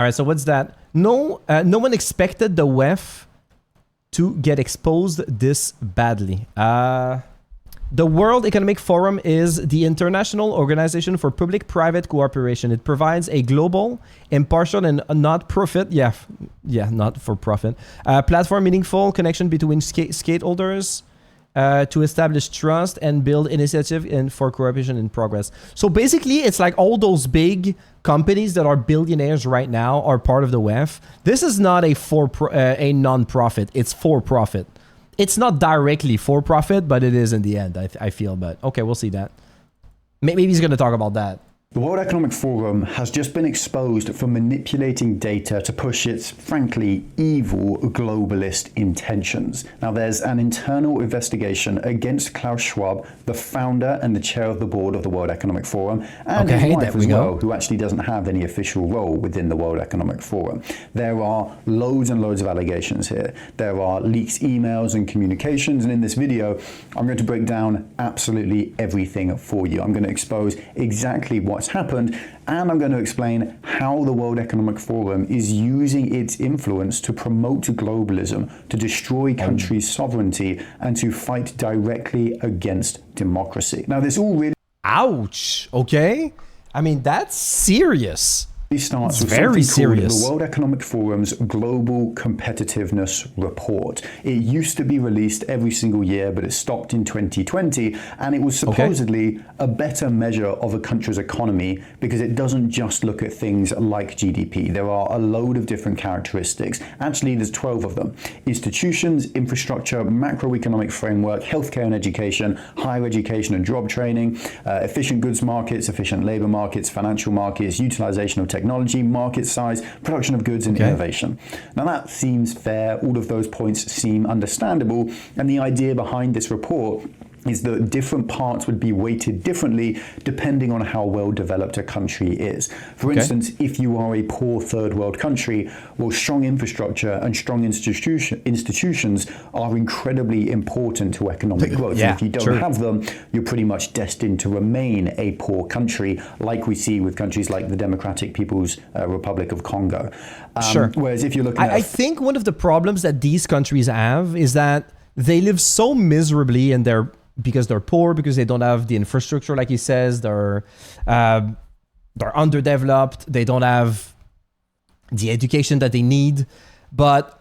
All right, so what's that? No, no one expected the WEF to get exposed this badly. The World Economic Forum is the international organization for public-private cooperation. It provides a global, impartial, and not-profit, not-for-profit, platform meaningful connection between stakeholders to establish trust and build initiative and for cooperation and progress. So basically, it's like all those big companies that are billionaires right now are part of the WEF. This is not a non-profit. It's for-profit. It's not directly for-profit, but it is in the end, I feel. But okay, we'll see that. Maybe he's going to talk about that. The World Economic Forum has just been exposed for manipulating data to push its, frankly, evil globalist intentions. Now, there's an internal investigation against Klaus Schwab, the founder and the chair of the board of the World Economic Forum, and his wife as well, who actually doesn't have any official role within the World Economic Forum. There are loads and loads of allegations here. There are leaked emails and communications, and in this video, I'm going to break down absolutely everything for you. I'm going to expose exactly what's happened, and I'm going to explain how the World Economic Forum is using its influence to promote globalism, to destroy countries' sovereignty, and to fight directly against democracy. Now, this all really... Ouch! Okay? I mean, that's serious. It starts with very something called serious. the World Economic Forum's Global Competitiveness Report. It used to be released every single year, but it stopped in 2020, and it was supposedly a better measure of a country's economy because it doesn't just look at things like GDP. There are a load of different characteristics. Actually, there's 12 of them. Institutions, infrastructure, macroeconomic framework, healthcare and education, higher education and job training, efficient goods markets, efficient labor markets, financial markets, utilization of technology, market size, production of goods, and innovation. Now that seems fair. All of those points seem understandable. And the idea behind this report is that different parts would be weighted differently depending on how well developed a country is. For instance, if you are a poor third world country, well, strong infrastructure and strong institutions are incredibly important to economic growth. And if you don't have them, you're pretty much destined to remain a poor country, like we see with countries like the Democratic People's Republic of Congo. Whereas if you're looking at... I think one of the problems that these countries have is that they live so miserably in their... because they're poor, because they don't have the infrastructure, like he says, they're underdeveloped, they don't have the education that they need. But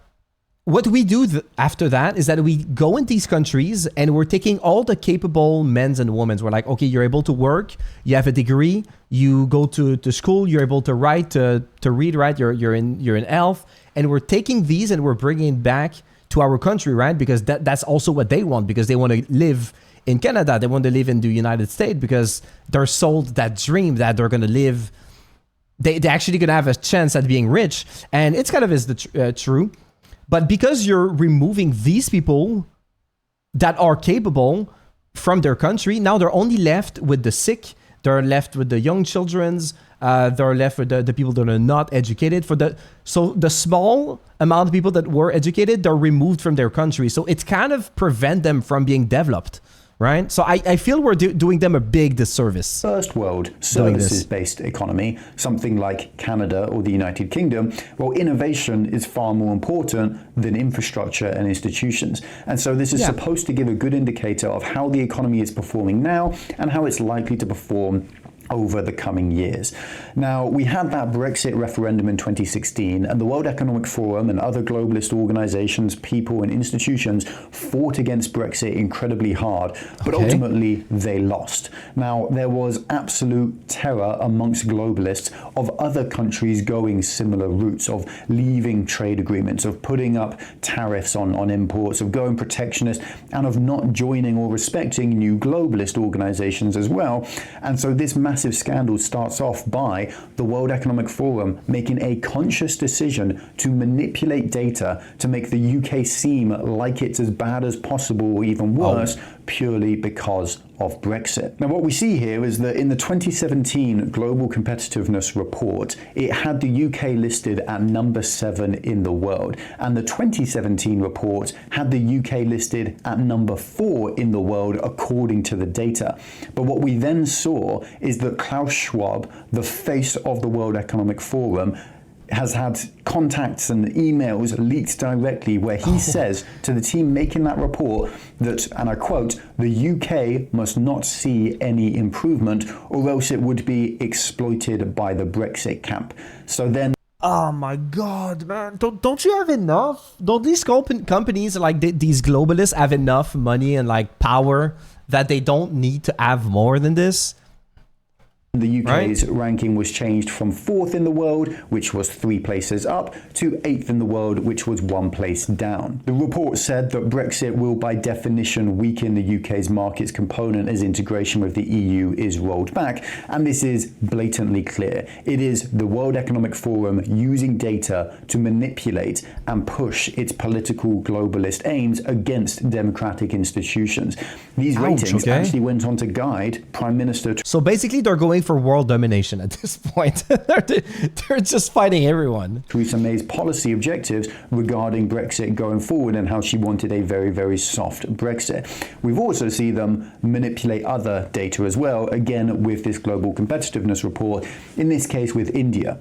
what we do after that is that we go in these countries and we're taking all the capable men and women. We're like, okay, you're able to work, you have a degree, you go to school, you're able to write, to read, right? You're in health, and we're taking these and we're bringing it back to our country, right? Because that's also what they want, because they want to live in Canada, they want to live in the United States, because they're sold that dream that they're going to live, they're actually going to have a chance at being rich. And it's kind of is true. But because you're removing these people that are capable from their country, now they're only left with the sick, they're left with the young children's, they're left with the people that are not educated. So the small amount of people that were educated, they're removed from their country. So it kind of prevent them from being developed, right? So I feel we're doing them a big disservice. First world services-based economy, something like Canada or the United Kingdom, well, innovation is far more important than infrastructure and institutions. And so this is supposed to give a good indicator of how the economy is performing now and how it's likely to perform over the coming years. Now, we had that Brexit referendum in 2016, and the World Economic Forum and other globalist organizations, people and institutions fought against Brexit incredibly hard, but ultimately they lost. Now, there was absolute terror amongst globalists of other countries going similar routes, of leaving trade agreements, of putting up tariffs on imports, of going protectionist, and of not joining or respecting new globalist organizations as well. And so this massive scandal starts off by the World Economic Forum making a conscious decision to manipulate data to make the UK seem like it's as bad as possible or even worse, purely because of Brexit. Now, what we see here is that in the 2017 Global Competitiveness Report, it had the UK listed at number 7 in the world, and the 2017 report had the UK listed at number 4 in the world according to the data. But what we then saw is that Klaus Schwab, the face of the World Economic Forum, has had contacts and emails leaked directly where he says to the team making that report that, and I quote, the UK must not see any improvement or else it would be exploited by the Brexit camp. So then, oh my God, man. Don't you have enough? Don't these companies, like these globalists, have enough money and like power that they don't need to have more than this? the UK's ranking was changed from 4th in the world, which was 3 places up, to 8th in the world, which was 1 place down. The report said that Brexit will by definition weaken the UK's markets component as integration with the EU is rolled back, and this is blatantly clear. It is the World Economic Forum using data to manipulate and push its political globalist aims against democratic institutions. These ratings actually went on to guide Prime Minister... So basically they're going for world domination at this point. they're just fighting everyone. Theresa May's policy objectives regarding Brexit going forward and how she wanted a very, very soft Brexit. We've also seen them manipulate other data as well, again with this global competitiveness report, in this case with India.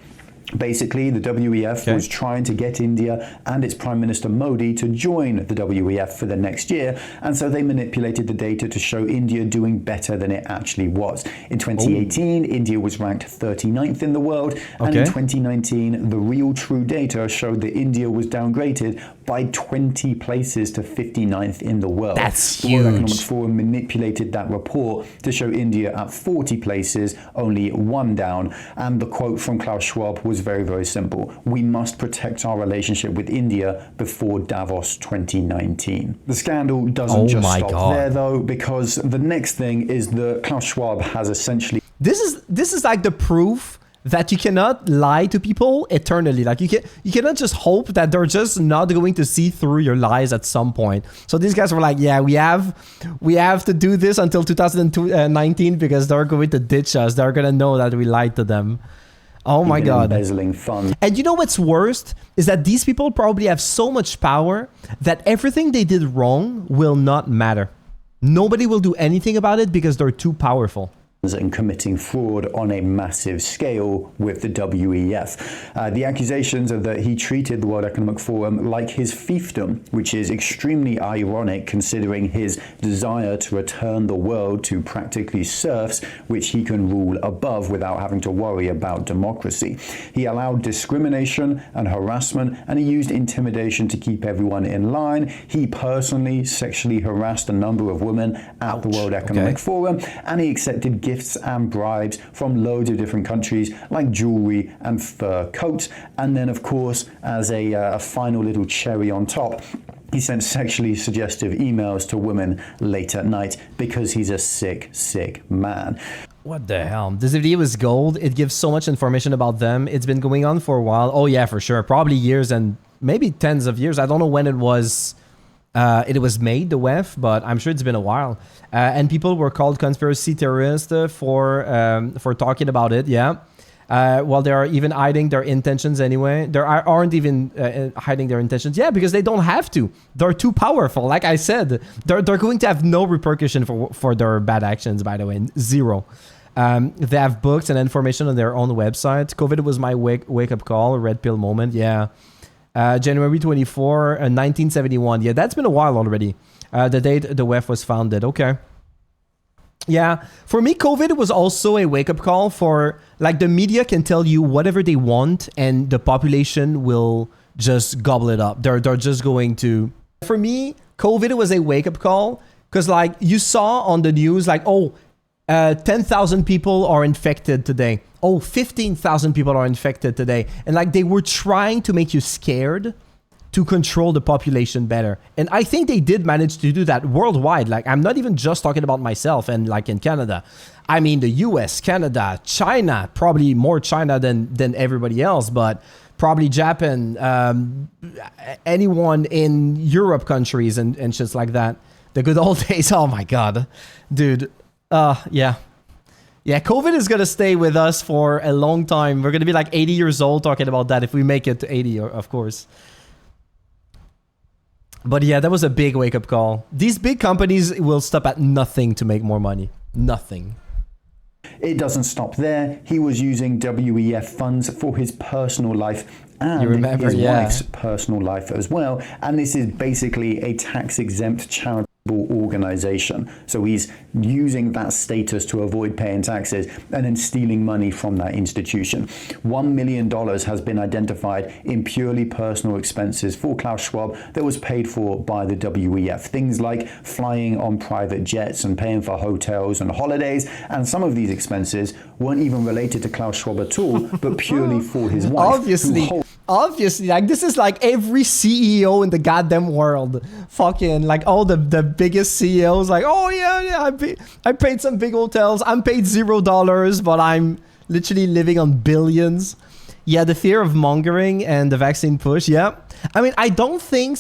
Basically, the WEF was trying to get India and its Prime Minister Modi to join the WEF for the next year, and so they manipulated the data to show India doing better than it actually was. In 2018, India was ranked 39th in the world, and in 2019, the real true data showed that India was downgraded by 20 places to 59th in the world. That's huge. The World Economic Forum manipulated that report to show India at 40 places, only 1 down, and the quote from Klaus Schwab was very, very simple. We must protect our relationship with India before Davos 2019. The scandal doesn't just stop there, though, because the next thing is that Klaus Schwab has essentially... This is like the proof that you cannot lie to people eternally. Like you cannot just hope that they're just not going to see through your lies at some point. So these guys were like, yeah, we have to do this until 2019 because they're going to ditch us. They're going to know that we lied to them. Oh my God. Embezzling funds. And you know what's worst is that these people probably have so much power that everything they did wrong will not matter. Nobody will do anything about it because they're too powerful. And committing fraud on a massive scale with the WEF. The accusations are that he treated the World Economic Forum like his fiefdom, which is extremely ironic considering his desire to return the world to practically serfs, which he can rule above without having to worry about democracy. He allowed discrimination and harassment, and he used intimidation to keep everyone in line. He personally sexually harassed a number of women at the World Economic Forum, and he accepted gifts and bribes from loads of different countries like jewelry and fur coats. And then, of course, as a final little cherry on top, he sent sexually suggestive emails to women late at night because he's a sick, sick man. What the hell? This video is gold. It gives so much information about them. It's been going on for a while. Oh yeah, for sure. Probably years and maybe tens of years. I don't know when it was made, the WEF, but I'm sure it's been a while. And people were called conspiracy theorists for talking about it, well, they are even hiding their intentions anyway. They aren't even hiding their intentions. Yeah, because they don't have to. They're too powerful. Like I said, they're going to have no repercussion for their bad actions, by the way. Zero. They have books and information on their own website. COVID was my wake-up call, red pill moment. Yeah. January 24, 1971. Yeah, that's been a while already. The date the WEF was founded. Okay. Yeah, for me, COVID was also a wake-up call for, like, the media can tell you whatever they want and the population will just gobble it up. They're just going to... For me, COVID was a wake-up call because, like, you saw on the news, like, 10,000 people are infected today. 15,000 people are infected today. And like they were trying to make you scared to control the population better. And I think they did manage to do that worldwide. Like I'm not even just talking about myself and like in Canada. I mean the US, Canada, China, probably more China than everybody else, but probably Japan, anyone in Europe countries and shit like that. The good old days. Oh my God, dude. Yeah, COVID is going to stay with us for a long time. We're going to be like 80 years old talking about that if we make it to 80, of course. But yeah, that was a big wake-up call. These big companies will stop at nothing to make more money. Nothing. It doesn't stop there. He was using WEF funds for his personal life and his wife's personal life as well. And this is basically a tax-exempt charitable organization. So he's using that status to avoid paying taxes and then stealing money from that institution. $1 million has been identified in purely personal expenses for Klaus Schwab that was paid for by the WEF. Things like flying on private jets and paying for hotels and holidays. And some of these expenses weren't even related to Klaus Schwab at all, but purely for his wife. Obviously, like this is like every CEO in the goddamn world. Fucking like all the biggest CEOs, like, oh yeah, I paid some big hotels. I'm paid $0, but I'm literally living on billions. Yeah, the fear of mongering and the vaccine push. Yeah, I mean, I don't think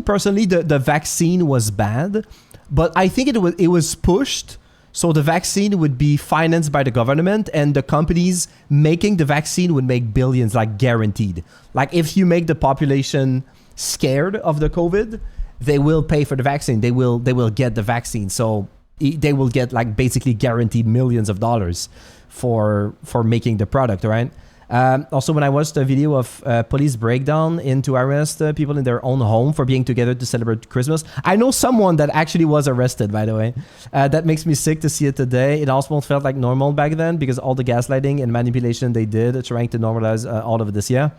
personally the vaccine was bad, but I think it was pushed. So the vaccine would be financed by the government, and the companies making the vaccine would make billions, like guaranteed. Like if you make the population scared of the COVID, they will pay for the vaccine. They will get the vaccine. So they will get like basically guaranteed millions of dollars for making the product, right? Also, when I watched a video of police breakdown into arrest people in their own home for being together to celebrate Christmas, I know someone that actually was arrested, by the way. That makes me sick to see it today. It almost felt like normal back then because all the gaslighting and manipulation they did trying to normalize all of this, yeah.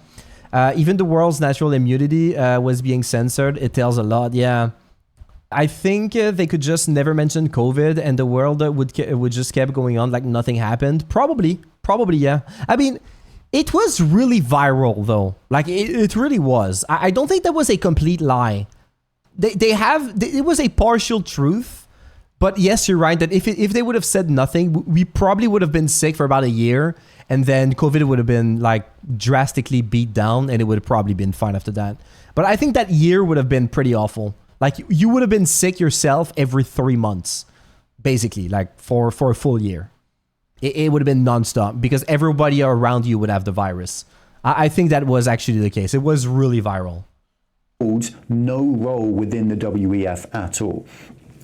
Even the world's natural immunity was being censored. It tells a lot, yeah. I think they could just never mention COVID and the world would just keep going on like nothing happened. Probably, yeah. I mean, it was really viral, though. Like, it really was. I don't think that was a complete lie. It was a partial truth. But yes, you're right that if they would have said nothing, we probably would have been sick for about a year. And then COVID would have been, like, drastically beat down. And it would have probably been fine after that. But I think that year would have been pretty awful. Like, you would have been sick yourself every 3 months. Basically, like, for a full year. It would have been nonstop because everybody around you would have the virus. I think that was actually the case. It was really viral. No role within the WEF at all.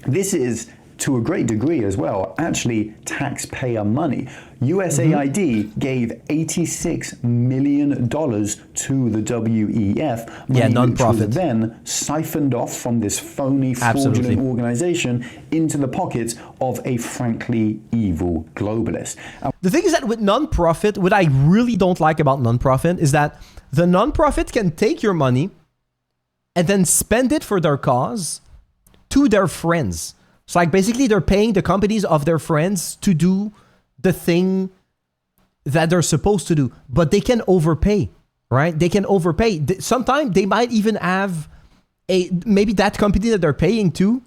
This is, to a great degree as well, actually taxpayer money. USAID gave $86 million to the WEF, money non-profit, which was then siphoned off from this phony, fraudulent organization into the pockets of a frankly evil globalist. The thing is that with non-profit, what I really don't like about non-profit is that the non-profit can take your money and then spend it for their cause to their friends. So like basically they're paying the companies of their friends to do the thing that they're supposed to do, but they can overpay, right? They can overpay. Sometimes they might even have maybe that company that they're paying to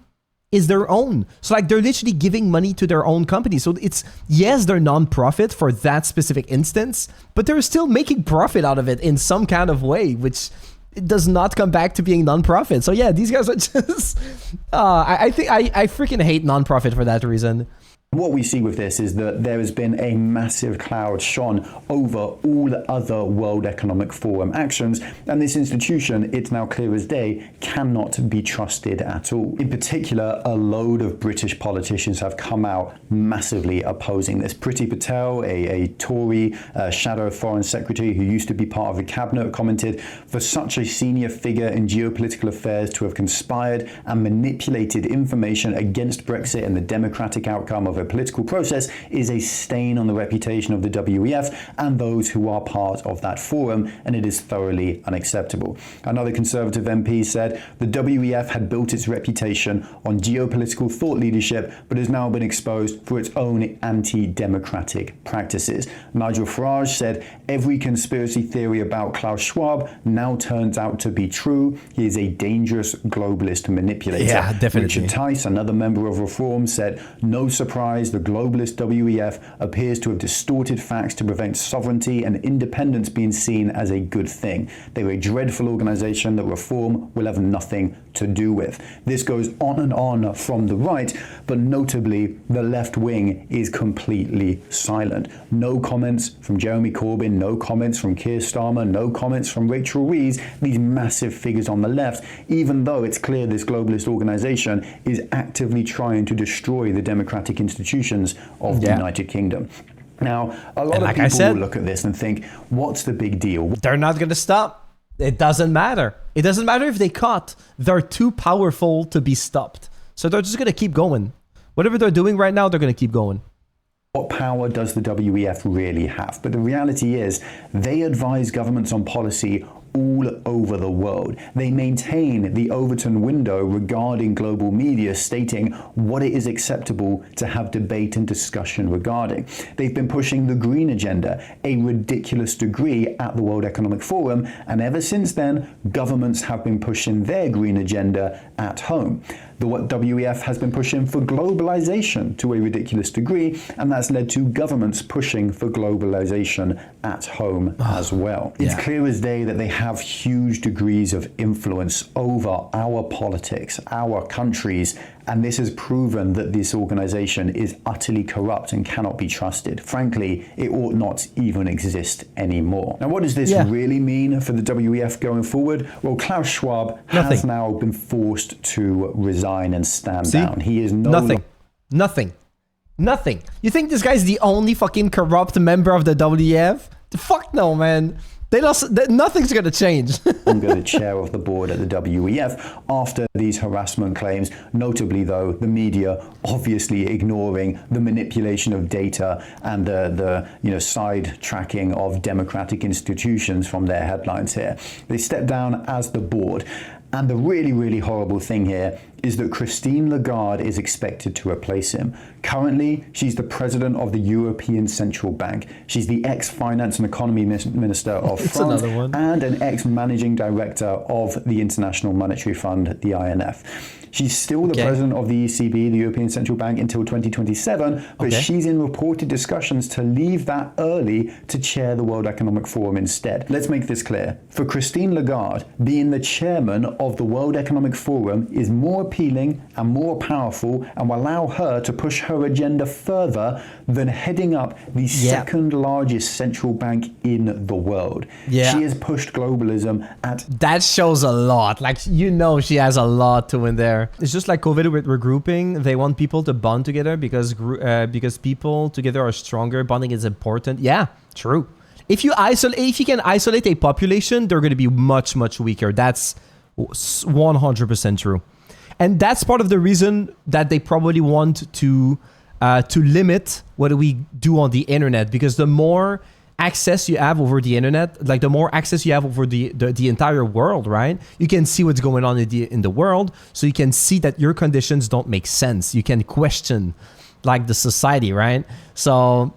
is their own. So like they're literally giving money to their own company. So it's, yes, they're non-profit for that specific instance, but they're still making profit out of it in some kind of way, which it does not come back to being non-profit. So yeah, these guys are just, I think I freaking hate non-profit for that reason. What we see with this is that there has been a massive cloud shone over all other World Economic Forum actions, and this institution, it's now clear as day, cannot be trusted at all. In particular, a load of British politicians have come out massively opposing this. Priti Patel, a Tory shadow foreign secretary who used to be part of the cabinet, commented, "For such a senior figure in geopolitical affairs to have conspired and manipulated information against Brexit and the democratic outcome of a political process is a stain on the reputation of the WEF and those who are part of that forum, and it is thoroughly unacceptable." Another Conservative MP said the WEF had built its reputation on geopolitical thought leadership, but has now been exposed for its own anti-democratic practices. Nigel Farage said every conspiracy theory about Klaus Schwab now turns out to be true. He is a dangerous globalist manipulator. Yeah, definitely. Richard Tice, another member of Reform, said no surprise, the globalist WEF appears to have distorted facts to prevent sovereignty and independence being seen as a good thing. They were a dreadful organization that Reform will have nothing to do with. This goes on and on from the right, but notably the left wing is completely silent. No comments from Jeremy Corbyn, no comments from Keir Starmer, no comments from Rachel Reeves, these massive figures on the left, even though it's clear this globalist organization is actively trying to destroy the democratic institutions institutions of the United Kingdom. Now, a lot of like people will look at this and think, what's the big deal? They're not going to stop. It doesn't matter. It doesn't matter if they cut. They're too powerful to be stopped. So they're just going to keep going. Whatever they're doing right now, they're going to keep going. What power does the WEF really have? But the reality is, they advise governments on policy all over the world. They maintain the Overton window regarding global media, stating what it is acceptable to have debate and discussion regarding. They've been pushing the green agenda, a ridiculous degree, at the World Economic Forum, and ever since then, governments have been pushing their green agenda at home. The WEF has been pushing for globalization to a ridiculous degree, and that's led to governments pushing for globalization at home as well. It's clear as day that they have huge degrees of influence over our politics, our countries, and this has proven that this organization is utterly corrupt and cannot be trusted. Frankly, it ought not even exist anymore. Now, what does this really mean for the WEF going forward? Well, Klaus Schwab has now been forced to resign and stand down. He is Nothing. You think this guy's the only fucking corrupt member of the WEF? Fuck no, man. Nothing's going to change. I'm going to chair of the board at the WEF after these harassment claims, notably though the media obviously ignoring the manipulation of data and the side tracking of democratic institutions from their headlines here. They stepped down as the board. And the really, really horrible thing here is that Christine Lagarde is expected to replace him. Currently, she's the president of the European Central Bank. She's the ex-finance and economy minister of France and an ex-managing director of the International Monetary Fund, the IMF. She's still the president of the ECB, the European Central Bank, until 2027, but she's in reported discussions to leave that early to chair the World Economic Forum instead. Let's make this clear. For Christine Lagarde, being the chairman of the World Economic Forum is more appealing and more powerful and will allow her to push her agenda further than heading up the second largest central bank in the world. She has pushed globalism at... That shows a lot. Like, she has a lot to win there. It's just like COVID with regrouping. They want people to bond together because people together are stronger. Bonding is important. Yeah, true. If you can isolate a population, they're going to be much, much weaker. That's 100% true. And that's part of the reason that they probably want to limit what we do on the internet, because the more access you have over the internet, like the more access you have over the entire world, right? You can see what's going on in the world, so you can see that your conditions don't make sense. You can question like the society, right? So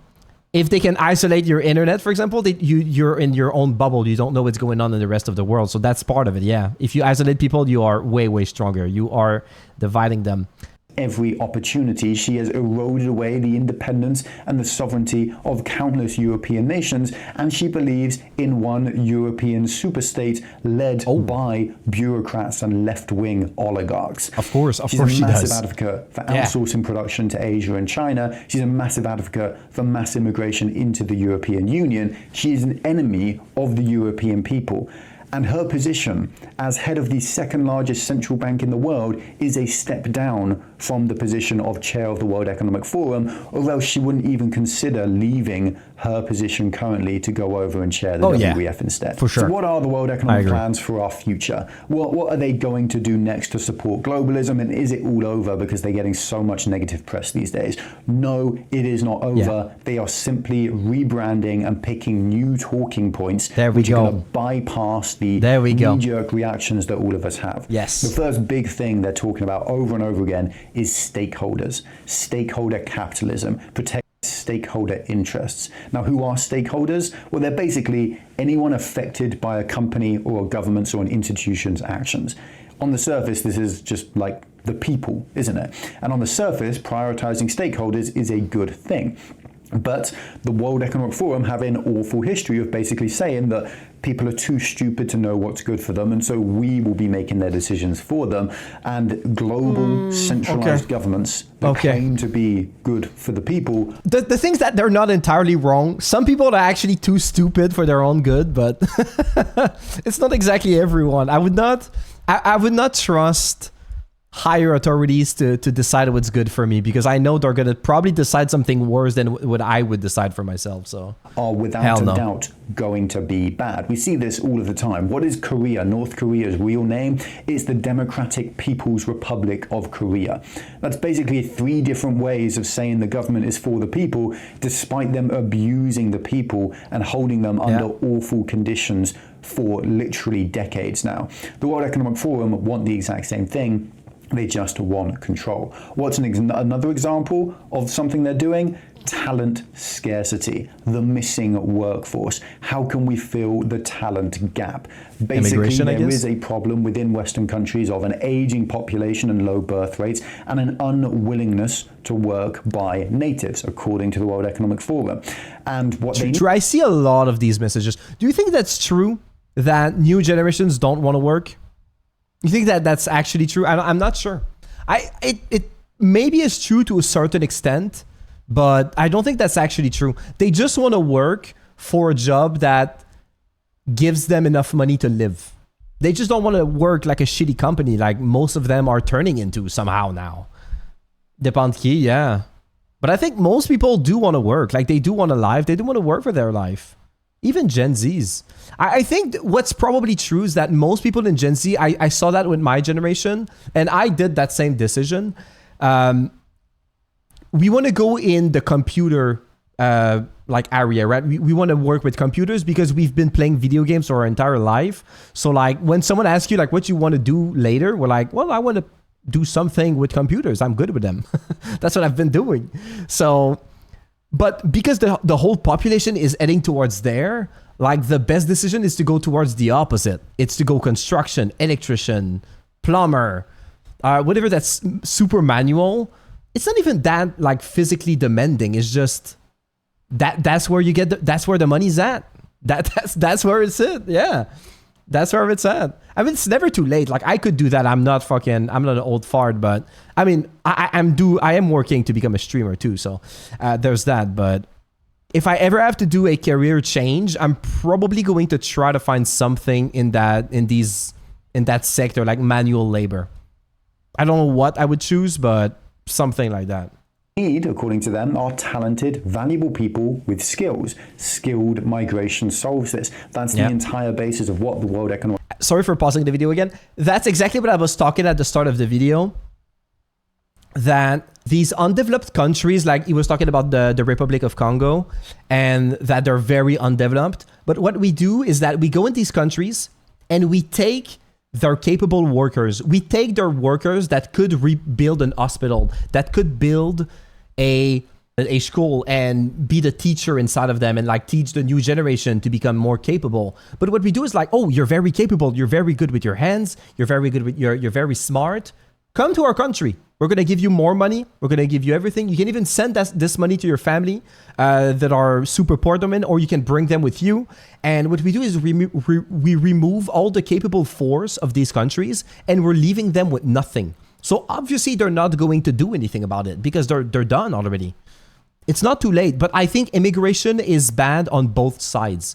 if they can isolate your internet, for example, you're in your own bubble. You don't know what's going on in the rest of the world. So that's part of it, yeah. If you isolate people, you are way, way stronger. You are dividing them. Every opportunity, she has eroded away the independence and the sovereignty of countless European nations, and she believes in one European superstate led by bureaucrats and left-wing oligarchs. Of course she's a massive advocate for outsourcing production to Asia and China. She's a massive advocate for mass immigration into the European Union. She is an enemy of the European people. And her position as head of the second largest central bank in the world is a step down from the position of chair of the World Economic Forum, or else she wouldn't even consider leaving her position currently to go over and chair the WEF instead. For sure. So what are the World Economic plans for our future? What are they going to do next to support globalism? And is it all over because they're getting so much negative press these days? No, it is not over. They are simply rebranding and picking new talking points which are going to bypass the knee-jerk reactions that all of us have. Yes. The first big thing they're talking about over and over again is stakeholders. Stakeholder capitalism. Protect stakeholder interests. Now, who are stakeholders? Well, they're basically anyone affected by a company or a government's or an institution's actions. On the surface, this is just like the people, isn't it? And on the surface, prioritizing stakeholders is a good thing. But the World Economic Forum have an awful history of basically saying that people are too stupid to know what's good for them, and so we will be making their decisions for them. And global centralized governments that claim to be good for the people. The things that they're not entirely wrong. Some people are actually too stupid for their own good, but it's not exactly everyone. I would not trust higher authorities to decide what's good for me, because I know they're going to probably decide something worse than what I would decide for myself. So are without a doubt going to be bad. We see this all of the time. What is Korea? North Korea's real name is the Democratic People's Republic of Korea. That's basically 3 different ways of saying the government is for the people, despite them abusing the people and holding them under awful conditions for literally decades now. The World Economic Forum want the exact same thing. They just want control. What's another example of something they're doing? Talent scarcity, the missing workforce. How can we fill the talent gap? Basically, there is a problem within Western countries of an aging population and low birth rates and an unwillingness to work by natives, according to the World Economic Forum. And what I see a lot of these messages. Do you think that's true, that new generations don't want to work? You think that that's actually true? I'm not sure. It maybe is true to a certain extent, but I don't think that's actually true. They just want to work for a job that gives them enough money to live. They just don't want to work like a shitty company like most of them are turning into somehow now. Depend qui, yeah. But I think most people do want to work. Like they do want a life. They do want to work for their life. Even Gen Zs. I think what's probably true is that most people in Gen Z, I saw that with my generation, and I did that same decision. We want to go in the computer like area, right? We want to work with computers because we've been playing video games our entire life. So like when someone asks you like what you want to do later, we're like, well, I want to do something with computers. I'm good with them. That's what I've been doing. So... But because the whole population is heading towards there, like the best decision is to go towards the opposite. It's to go construction, electrician, plumber, whatever that's super manual. It's not even that like physically demanding. It's just that's where you get that's where the money's at. That's where it's at. Yeah. That's where it's at. I mean, it's never too late. Like I could do that. I'm not an old fart, but I mean, I am working to become a streamer too. So there's that. But if I ever have to do a career change, I'm probably going to try to find something in that sector, like manual labor. I don't know what I would choose, but something like that. Need, according to them, are talented, valuable people with skills. Skilled migration solves this. That's the entire basis of what the World Economic... Sorry for pausing the video again. That's exactly what I was talking at the start of the video. That these undeveloped countries, like he was talking about the Republic of Congo, and that they're very undeveloped. But what we do is that we go in these countries and we take their capable workers. We take their workers that could rebuild an hospital, that could build a school and be the teacher inside of them and like teach the new generation to become more capable. But what we do is like, oh, you're very capable. You're very good with your hands. You're very good with you're very smart. Come to our country. We're going to give you more money. We're going to give you everything. You can even send this money to your family that are super poor, or you can bring them with you. And what we do is we remove all the capable force of these countries and we're leaving them with nothing. So obviously they're not going to do anything about it because they're done already. It's not too late, but I think immigration is bad on both sides.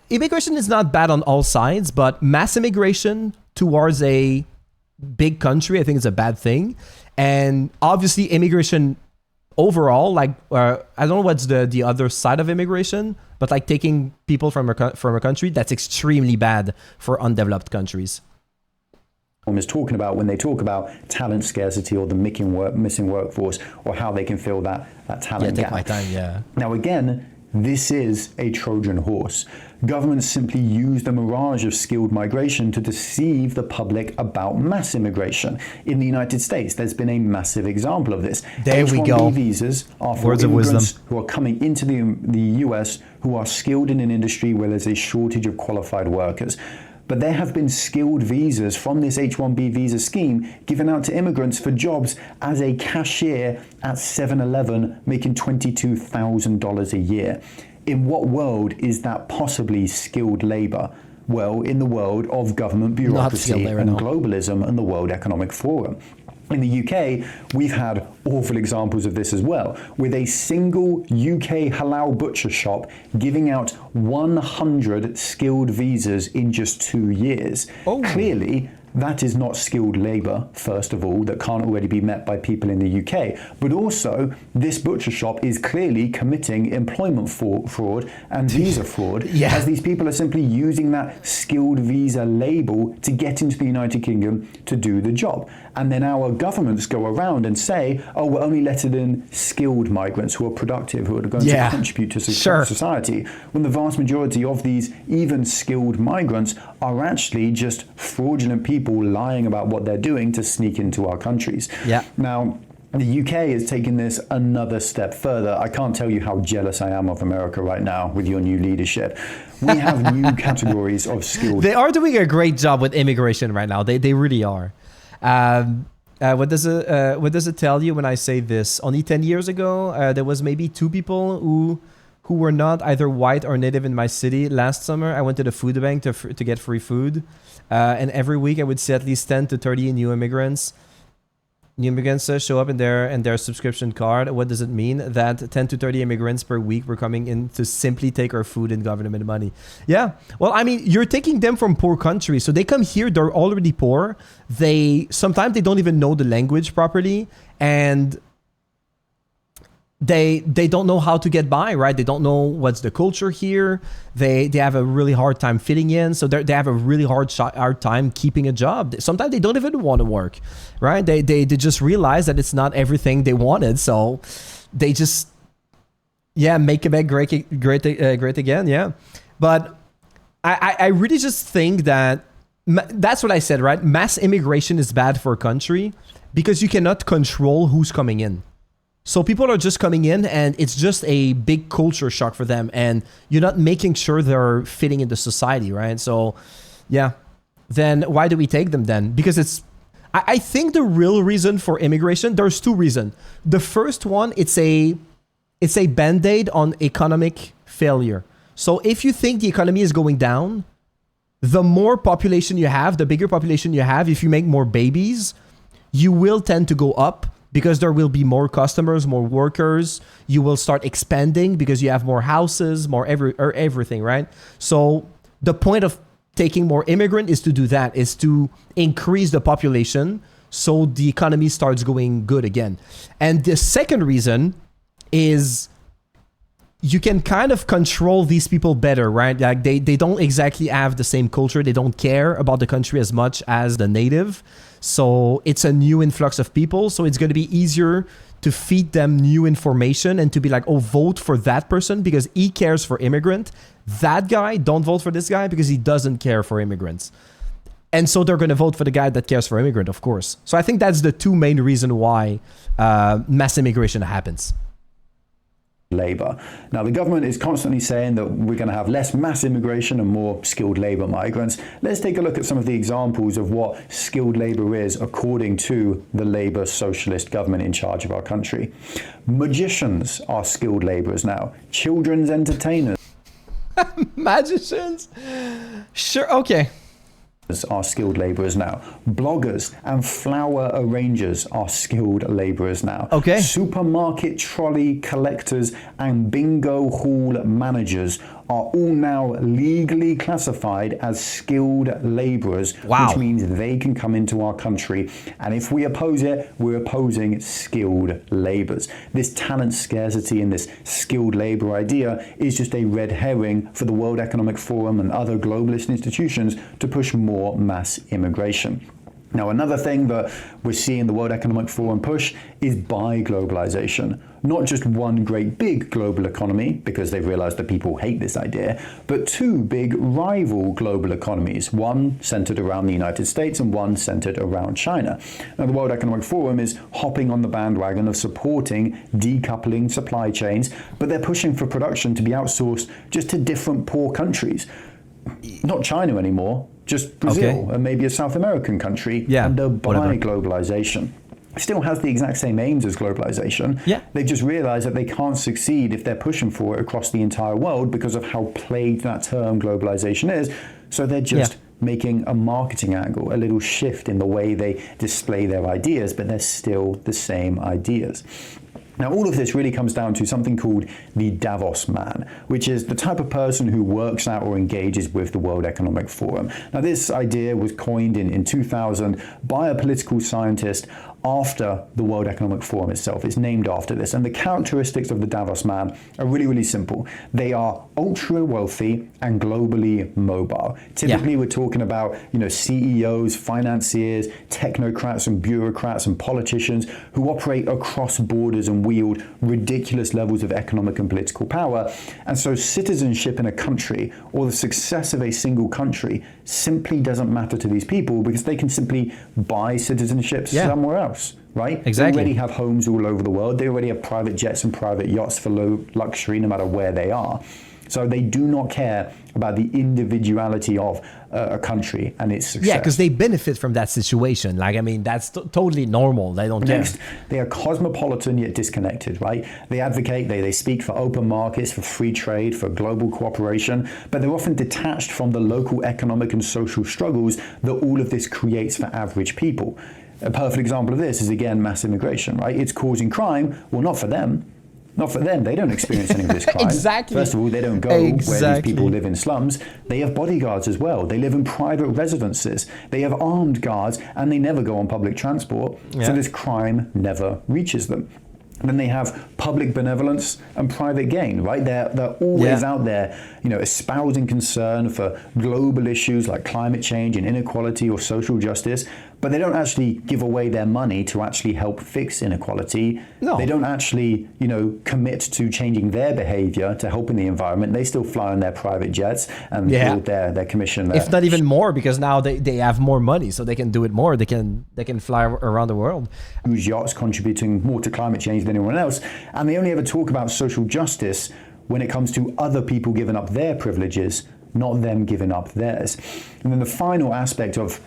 Immigration is not bad on all sides, but mass immigration towards a big country, I think it's a bad thing. And obviously immigration overall, like I don't know what's the other side of immigration, but like taking people from a country, that's extremely bad for undeveloped countries. Is talking about when they talk about talent scarcity or the missing workforce or how they can fill that talent gap. Take my time, yeah. Now again, this is a Trojan horse. Governments simply use the mirage of skilled migration to deceive the public about mass immigration. In the United States, there's been a massive example of this. There we go. H-1B visas are for Words of immigrants wisdom. who are coming into the US who are skilled in an industry where there's a shortage of qualified workers. But there have been skilled visas from this H-1B visa scheme given out to immigrants for jobs as a cashier at 7-Eleven, making $22,000 a year. In what world is that possibly skilled labor? Well, in the world of government bureaucracy and globalism and the World Economic Forum. In the UK, we've had awful examples of this as well, with a single UK halal butcher shop giving out 100 skilled visas in just 2 years. Oh. Clearly, that is not skilled labor, first of all, that can't already be met by people in the UK. But also, this butcher shop is clearly committing employment fraud and visa fraud, as these people are simply using that skilled visa label to get into the United Kingdom to do the job. And then our governments go around and say, oh, we're only letting in skilled migrants who are productive, who are going to contribute to society, when the vast majority of these even skilled migrants are actually just fraudulent people lying about what they're doing to sneak into our countries. Now, the UK is taking this another step further. I can't tell you how jealous I am of America right now with your new leadership. We have new categories of skilled. They are doing a great job with immigration right now. They really are. What does it tell you when I say this? Only 10 years ago, there was maybe 2 people who were not either white or native in my city. Last summer, I went to the food bank to get free food. And every week I would see at least 10 to 30 new immigrants. New immigrants show up in their subscription card. What does it mean? That 10 to 30 immigrants per week were coming in to simply take our food and government money. Yeah. Well, I mean, you're taking them from poor countries. So they come here, they're already poor. Sometimes they don't even know the language properly. And they don't know how to get by, right? They don't know what's the culture here. They have a really hard time fitting in. So they have a really hard time keeping a job. Sometimes they don't even want to work, right? They just realize that it's not everything they wanted. So they just, make Quebec great again. Yeah. But I really just think that that's what I said, right? Mass immigration is bad for a country because you cannot control who's coming in. So people are just coming in and it's just a big culture shock for them. And you're not making sure they're fitting into society, right? So, then why do we take them then? Because I think the real reason for immigration, there's 2 reasons. The first one, it's a band-aid on economic failure. So if you think the economy is going down, the more population you have, the bigger population you have, if you make more babies, you will tend to go up. Because there will be more customers, more workers. You will start expanding because you have more houses, more everything, right? So the point of taking more immigrant is to do that, is to increase the population so the economy starts going good again. And the second reason is you can kind of control these people better, right? Like they don't exactly have the same culture. They don't care about the country as much as the native. So it's a new influx of people. So it's going to be easier to feed them new information and to be like, oh, vote for that person because he cares for immigrant. That guy, don't vote for this guy because he doesn't care for immigrants. And so they're going to vote for the guy that cares for immigrant, of course. So I think that's the 2 main reasons why mass immigration happens. Labor. Now, the government is constantly saying that we're going to have less mass immigration and more skilled labor migrants. Let's take a look at some of the examples of what skilled labor is according to the Labour socialist government in charge of our country. Magicians are skilled laborers now. Children's entertainers. Magicians? Sure, okay. Are skilled laborers now. Bloggers and flower arrangers are skilled laborers now. Okay. Supermarket trolley collectors and bingo hall managers are all now legally classified as skilled laborers, which means they can come into our country. And if we oppose it, we're opposing skilled laborers. This talent scarcity and this skilled labor idea is just a red herring for the World Economic Forum and other globalist institutions to push more mass immigration. Now, another thing that we're seeing the World Economic Forum push is by globalization. Not just one great big global economy, because they've realized that people hate this idea, but 2 big rival global economies, one centered around the United States and one centered around China. Now, the World Economic Forum is hopping on the bandwagon of supporting decoupling supply chains, but they're pushing for production to be outsourced just to different poor countries. Not China anymore, just Brazil and maybe a South American country under by globalization. Still has the exact same aims as globalization. They've just realized that they can't succeed if they're pushing for it across the entire world because of how plagued that term globalization is. So they're just making a marketing angle, a little shift in the way they display their ideas, but they're still the same ideas. Now, all of this really comes down to something called the Davos man, which is the type of person who works at or engages with the World Economic Forum. Now, this idea was coined in 2000 by a political scientist after the World Economic Forum itself. It's named after this. And the characteristics of the Davos man are really, really simple. They are ultra wealthy and globally mobile. Typically, we're talking about, CEOs, financiers, technocrats and bureaucrats and politicians who operate across borders and wield ridiculous levels of economic and political power. And so citizenship in a country or the success of a single country simply doesn't matter to these people because they can simply buy citizenship somewhere else. Right? Exactly. They already have homes all over the world. They already have private jets and private yachts for low luxury, no matter where they are. So they do not care about the individuality of a country and its success. Yeah, because they benefit from that situation. That's totally normal. They don't care. Next, they are cosmopolitan yet disconnected, right? They advocate, they speak for open markets, for free trade, for global cooperation, but they're often detached from the local economic and social struggles that all of this creates for average people. A perfect example of this is, again, mass immigration, right? It's causing crime. Well, not for them. Not for them. They don't experience any of this crime. Exactly. First of all, they don't go where these people live in slums. They have bodyguards as well. They live in private residences. They have armed guards, and they never go on public transport. Yeah. So this crime never reaches them. And then they have public benevolence and private gain, right? They're always out there, espousing concern for global issues like climate change and inequality or social justice, but they don't actually give away their money to actually help fix inequality. No. They don't actually, commit to changing their behavior to helping the environment. They still fly on their private jets and build their commission. If not even more, because now they have more money, so they can do it more. They can fly around the world. Huge yachts contributing more to climate change than anyone else. And they only ever talk about social justice when it comes to other people giving up their privileges, not them giving up theirs. And then the final aspect of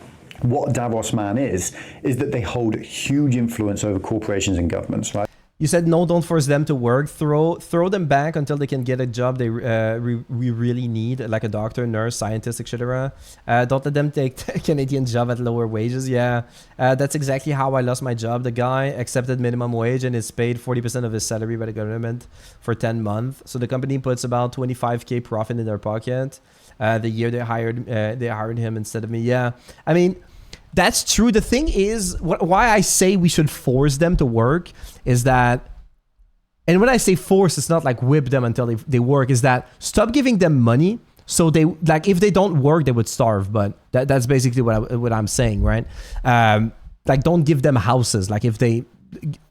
what Davos man is that they hold huge influence over corporations and governments, right? You said no, don't force them to work. Throw them back until they can get a job we really need, like a doctor, nurse, scientist, etc. Don't let them take Canadian job at lower wages. That's exactly how I lost my job. The guy accepted minimum wage and is paid 40% of his salary by the government for 10 months. So the company puts about 25K profit in their pocket. The year they hired him instead of me. Yeah, I mean, that's true. The thing is, why I say we should force them to work is that, and when I say force, it's not like whip them until they work, is that stop giving them money. So they, like, if they don't work, they would starve. But that's basically what I'm saying, right? Like, don't give them houses. Like, if they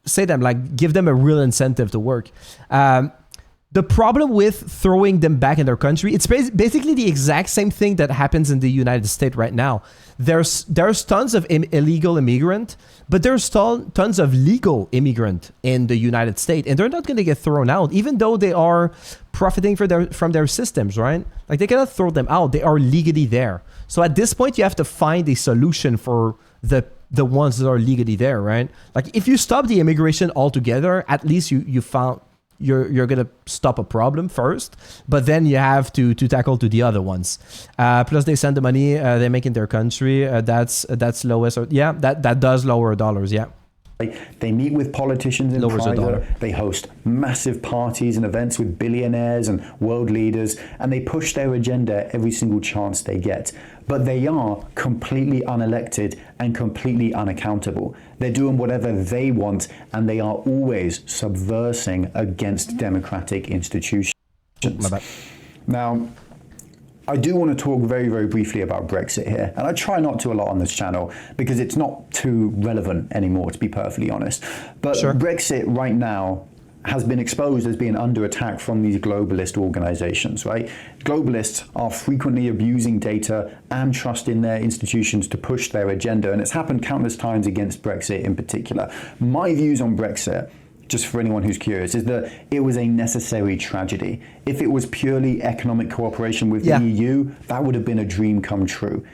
say them, like, give them a real incentive to work. The problem with throwing them back in their country, it's basically the exact same thing that happens in the United States right now. There's tons of illegal immigrant, but there's tons of legal immigrant in the United States, and they're not going to get thrown out, even though they are profiting from their systems, right? Like, they cannot throw them out. They are legally there. So at this point, you have to find a solution for the ones that are legally there, right? Like, if you stop the immigration altogether, at least you found... You're gonna stop a problem first, but then you have to tackle to the other ones. Plus, they send the money they make in their country. That's lowest. That does lower dollars. Yeah. They meet with politicians in private. They host massive parties and events with billionaires and world leaders, and they push their agenda every single chance they get. But they are completely unelected and completely unaccountable. They're doing whatever they want, and they are always subversing against democratic institutions. Now, I do want to talk very, very briefly about Brexit here. And I try not to a lot on this channel because it's not too relevant anymore, to be perfectly honest. But Brexit right now has been exposed as being under attack from these globalist organizations, right? Globalists are frequently abusing data and trust in their institutions to push their agenda. And it's happened countless times against Brexit in particular. My views on Brexit, just for anyone who's curious, is that it was a necessary tragedy. If it was purely economic cooperation with the EU, that would have been a dream come true.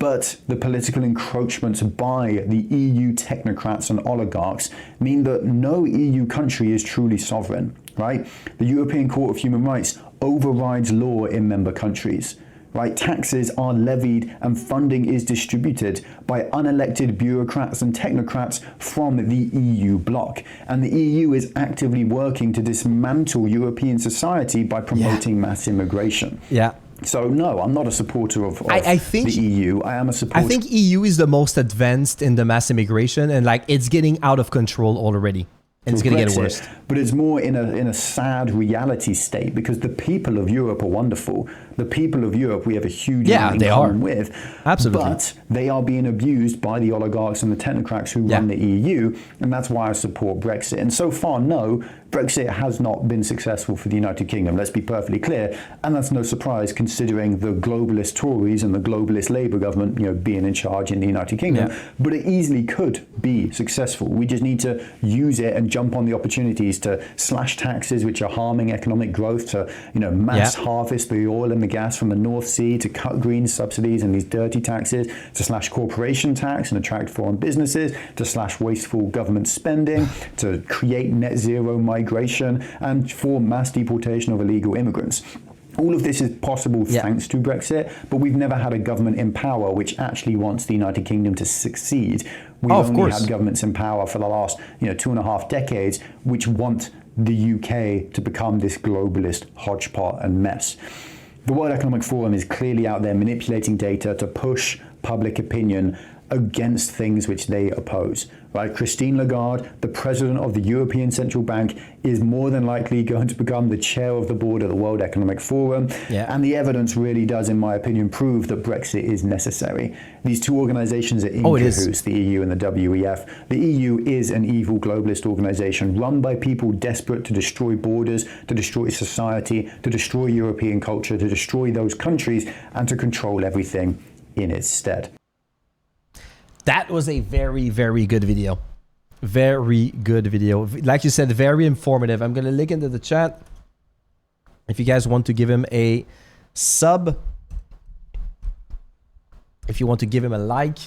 But the political encroachments by the EU technocrats and oligarchs mean that no EU country is truly sovereign, right? The European Court of Human Rights overrides law in member countries. right? Taxes are levied and funding is distributed by unelected bureaucrats and technocrats from the EU bloc. And the EU is actively working to dismantle European society by promoting mass immigration. Yeah. So no, I'm not a supporter of I think, the EU. I am a supporter. I think EU is the most advanced in the mass immigration, and like it's getting out of control already. And it's going to get worse. But it's more in a sad reality state, because the people of Europe are wonderful. The people of Europe we have a huge amount in common with. Absolutely. But they are being abused by the oligarchs and the technocrats who run the EU, and that's why I support Brexit. And so far, no, Brexit has not been successful for the United Kingdom. Let's be perfectly clear. And that's no surprise, considering the globalist Tories and the globalist Labour government, being in charge in the United Kingdom. Yeah. But it easily could be successful. We just need to use it and jump on the opportunities to slash taxes which are harming economic growth, to mass harvest the oil and the gas from the North Sea, to cut green subsidies and these dirty taxes, to slash corporation tax and attract foreign businesses, to slash wasteful government spending, to create net zero migration, and for mass deportation of illegal immigrants. All of this is possible thanks to Brexit, but we've never had a government in power which actually wants the United Kingdom to succeed. We've only had governments in power for the last 2.5 decades which want the UK to become this globalist hodgepodge and mess. The World Economic Forum is clearly out there manipulating data to push public opinion against things which they oppose. Right? Christine Lagarde, the president of the European Central Bank, is more than likely going to become the chair of the board of the World Economic Forum. Yeah. And the evidence really does, in my opinion, prove that Brexit is necessary. These two organizations are in cahoots, the EU and the WEF. The EU is an evil globalist organization run by people desperate to destroy borders, to destroy society, to destroy European culture, to destroy those countries, and to control everything in its stead. That was a very, very good video. Very good video. Like you said, very informative. I'm going to link into the chat. If you guys want to give him a sub, if you want to give him a like,